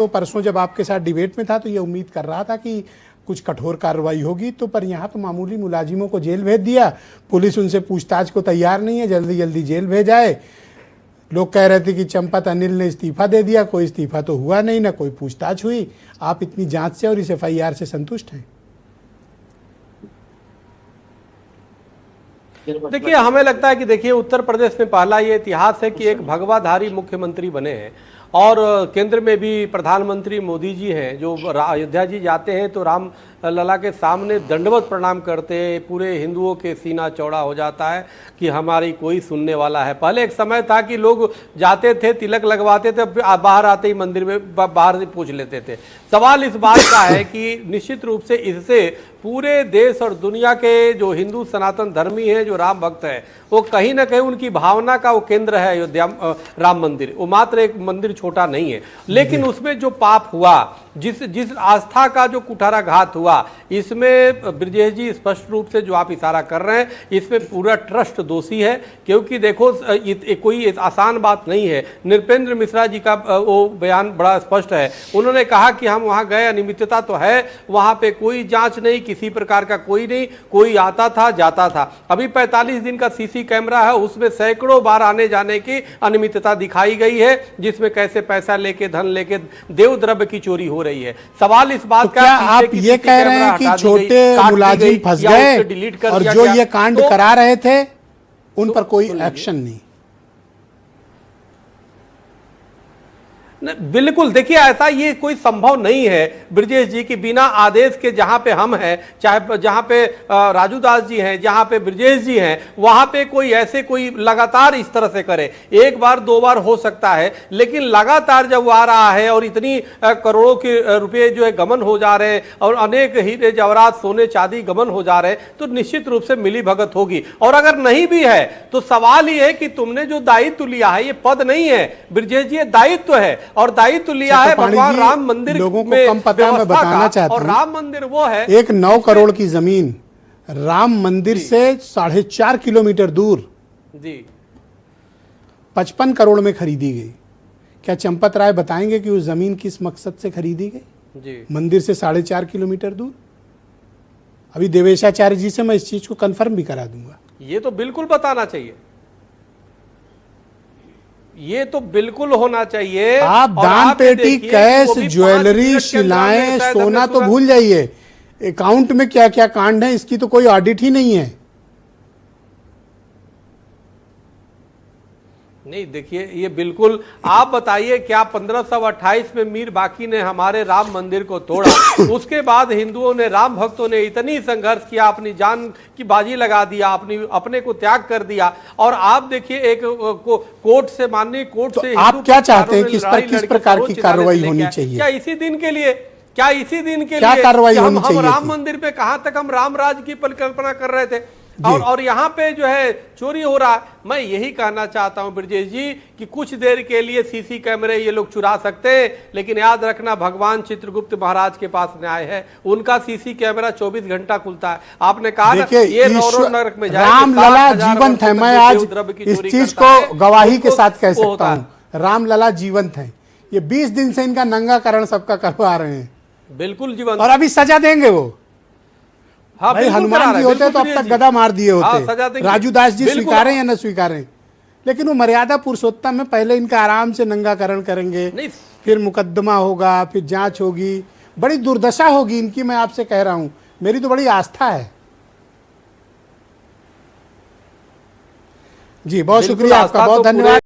तो परसों जब आपके साथ डिबेट में था तो ये उम्मीद कर रहा था कि कुछ कठोर कार्रवाई होगी, तो पर यहाँ तो मामूली मुलाजिमों को जेल भेज दिया। पुलिस उनसे पूछताछ को तैयार नहीं है, जल्दी जल्दी जेल भेजाए। लोग कह रहे थे कि चंपत अनिल ने इस्तीफा दे दिया, कोई इस्तीफा तो हुआ नहीं, ना कोई पूछताछ हुई। आप इतनी जांच से और इस FIR से संतुष्ट हैं? देखिए, हमें लगता है कि देखिए उत्तर प्रदेश में पहला ये इतिहास है कि एक भगवाधारी मुख्यमंत्री बने हैं और केंद्र में भी प्रधानमंत्री मोदी जी हैं, जो अयोध्या जी जाते हैं तो राम लला के सामने दंडवत प्रणाम करते हैं। पूरे हिंदुओं के सीना चौड़ा हो जाता है कि हमारी कोई सुनने वाला है। पहले एक समय था कि लोग जाते थे, तिलक लगवाते थे, बाहर आते ही मंदिर में बाहर से पूछ लेते थे। सवाल इस बात का है कि निश्चित रूप से इससे पूरे देश और दुनिया के जो हिंदू सनातन धर्मी हैं, जो राम भक्त हैं, वो कहीं ना कहीं उनकी भावना का वो केंद्र है अयोध्या राम मंदिर। वो मात्र एक मंदिर छोटा नहीं है, लेकिन उसमें जो पाप हुआ, जिस आस्था का जो कुठाराघात हुआ, इसमें ब्रजेश जी स्पष्ट रूप से जो आप इशारा कर रहे हैं, इसमें पूरा ट्रस्ट दोषी है। क्योंकि देखो, कोई आसान बात नहीं है। नृपेंद्र मिश्रा जी का वो बयान बड़ा स्पष्ट है। उन्होंने कहा कि हम वहां गए, अनियमितता तो है, वहां पे कोई जांच नहीं, किसी प्रकार का कोई नहीं, कोई आता था जाता था। अभी 45 दिन का CC कैमरा है, उसमें सैकड़ों बार आने जाने की अनियमितता दिखाई गई है, जिसमें कैसे पैसा लेके, धन लेके देव द्रव्य की चोरी हो रही है। सवाल इस बात का, आप ये कह रहे हैं कि छोटे मुलाजिम फंस गए और जो ये कांड करा रहे थे उन पर कोई एक्शन नहीं? बिल्कुल, देखिए ऐसा ये कोई संभव नहीं है ब्रजेश जी की बिना आदेश के, जहां पे हम हैं, चाहे जहां पे राजू दास जी हैं, जहां पे ब्रजेश जी हैं, वहां पे कोई ऐसे कोई लगातार इस तरह से करे। एक बार दो बार हो सकता है, लेकिन लगातार जब वो आ रहा है और इतनी करोड़ों के रुपए जो है गमन हो जा रहे हैं और अनेक हीरे जवाहरात सोने चांदी गमन हो जा रहे हैं, तो निश्चित रूप से मिली भगत होगी। और अगर नहीं भी है तो सवाल ये है कि तुमने जो दायित्व लिया है, ये पद नहीं है ब्रजेश जी, ये दायित्व है। और दायित्व लिया है भगवान राम मंदिर लोगों को कम पता है, मैं बताना चाहता हूं। और राम मंदिर वो है, एक 9 करोड़ की जमीन राम मंदिर से 4.5 किलोमीटर दूर जी 55 करोड़ में खरीदी गई। क्या चंपत राय बताएंगे कि उस जमीन किस मकसद से खरीदी गई? जी मंदिर से 4.5 किलोमीटर दूर। अभी देवेशाचार्य जी से मैं इस चीज को कंफर्म भी करा दूंगा। ये तो बिल्कुल बताना चाहिए, ये तो बिल्कुल होना चाहिए। आप दान पेटी, कैश, ज्वेलरी, शिलाएं, सोना तो भूल जाइए, अकाउंट में क्या क्या कांड है इसकी तो कोई ऑडिट ही नहीं है। नहीं, देखिए ये बिल्कुल, आप बताइए क्या 1528 में मीर बाकी ने हमारे राम मंदिर को तोड़ा, उसके बाद हिंदुओं ने, राम भक्तों ने इतनी संघर्ष किया, अपनी जान की बाजी लगा दिया, अपने को त्याग कर दिया। और आप देखिए एक कोर्ट से, माननीय कोर्ट से आप क्या चाहते हैं कि इस पर किस प्रकार की कार्रवाई होनी चाहिए? क्या इसी दिन के लिए, क्या कार्रवाई होनी चाहिए? हम राम मंदिर पे कहां तक हम राम राज की परिकल्पना कर रहे थे, और यहाँ पे जो है चोरी हो रहा है। मैं यही कहना चाहता हूं ब्रजेश जी कि कुछ देर के लिए CC कैमरे ये लोग चुरा सकते हैं, लेकिन याद रखना भगवान चित्रगुप्त महाराज के पास न्याय है, उनका CC कैमरा 24 घंटा खुलता है। आपने कहा ना, ये नरक में जाए, राम लला जीवंत है। मैं आज इस चीज को गवाही के साथ कह सकता हूँ, राम लला जीवंत है। ये 20 दिन से इनका नंगाकरण सबका करवा रहे हैं, बिल्कुल जीवंत, और अभी सजा देंगे वो। हाँ, भाई हनुमान जी होते तो अब तक गदा मार दिए होते। राजू दास जी स्वीकारें या न स्वीकारें, लेकिन वो मर्यादा पुरुषोत्तम में पहले इनका आराम से नंगाकरण करेंगे, फिर मुकदमा होगा, फिर जांच होगी, बड़ी दुर्दशा होगी इनकी। मैं आपसे कह रहा हूं, मेरी तो बड़ी आस्था है जी। बहुत शुक्रिया आपका, बहुत धन्यवाद।